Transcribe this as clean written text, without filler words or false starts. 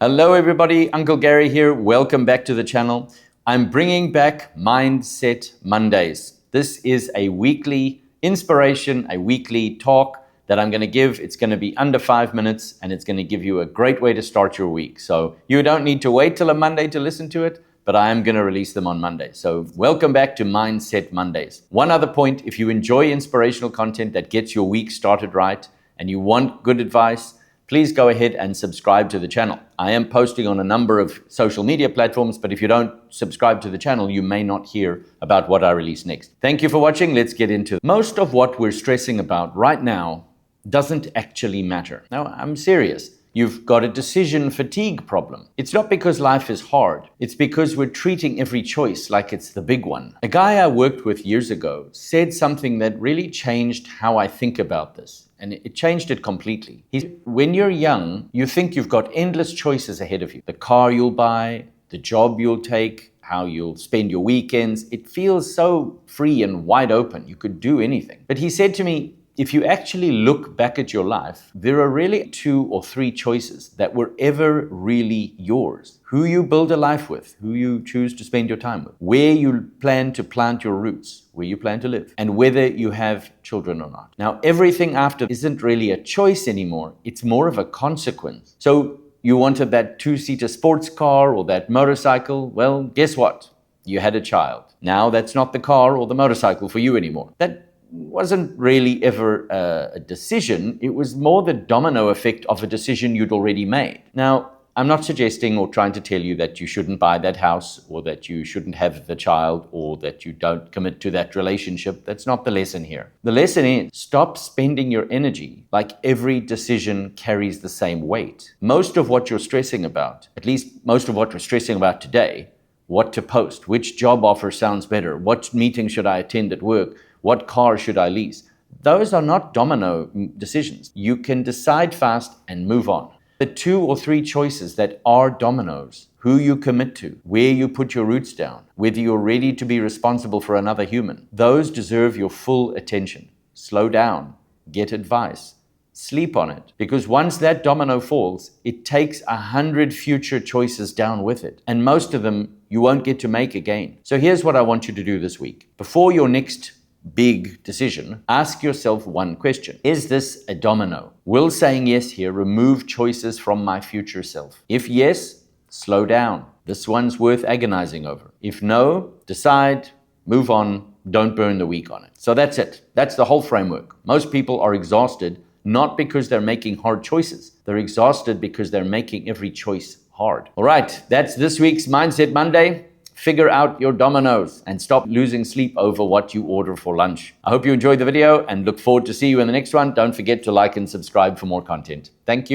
Hello everybody, Uncle Gary here. Welcome back to the channel. I'm bringing back Mindset Mondays. This is a weekly inspiration, a weekly talk that I'm going to give. It's going to be under 5 minutes and it's going to give you a great way to start your week. So you don't need to wait till a Monday to listen to it, but I am going to release them on Monday. So welcome back to Mindset Mondays. One other point, if you enjoy inspirational content that gets your week started right and you want good advice, please go ahead and subscribe to the channel. I am posting on a number of social media platforms, but if you don't subscribe to the channel, you may not hear about what I release next. Thank you for watching. Let's get into it. Most of what we're stressing about right now doesn't actually matter. Now, I'm serious. You've got a decision fatigue problem. It's not because life is hard. It's because we're treating every choice like it's the big one. A guy I worked with years ago said something that really changed how I think about this. And it changed it completely. When you're young, you think you've got endless choices ahead of you. The car you'll buy, the job you'll take, how you'll spend your weekends. It feels so free and wide open. You could do anything. But he said to me, if you actually look back at your life, there are really 2 or 3 choices that were ever really yours. Who you build a life with, who you choose to spend your time with, where you plan to plant your roots, where you plan to live, and whether you have children or not. Now, everything after isn't really a choice anymore. It's more of a consequence. So you wanted that 2-seater sports car or that motorcycle. Well, guess what? You had a child. Now that's not the car or the motorcycle for you anymore. That wasn't really ever a decision. It was more the domino effect of a decision you'd already made. Now, I'm not suggesting or trying to tell you that you shouldn't buy that house or that you shouldn't have the child or that you don't commit to that relationship. That's not the lesson here. The lesson is stop spending your energy like every decision carries the same weight. Most of what you're stressing about, at least most of what we're stressing about today, what to post, which job offer sounds better, what meeting should I attend at work, what car should I lease? Those are not domino decisions. You can decide fast and move on. The 2 or 3 choices that are dominoes, who you commit to, where you put your roots down, whether you're ready to be responsible for another human, those deserve your full attention. Slow down, get advice, sleep on it. Because once that domino falls, it takes 100 future choices down with it. And most of them you won't get to make again. So here's what I want you to do this week. Before your next big decision, ask yourself one question. Is this a domino? Will saying yes here remove choices from my future self? If yes, slow down. This one's worth agonizing over. If no, decide, move on, don't burn the week on it. So that's it. That's the whole framework. Most people are exhausted not because they're making hard choices. They're exhausted because they're making every choice hard. All right, that's this week's Mindset Monday. Figure out your dominoes and stop losing sleep over what you order for lunch. I hope you enjoyed the video and look forward to see you in the next one. Don't forget to like and subscribe for more content. Thank you.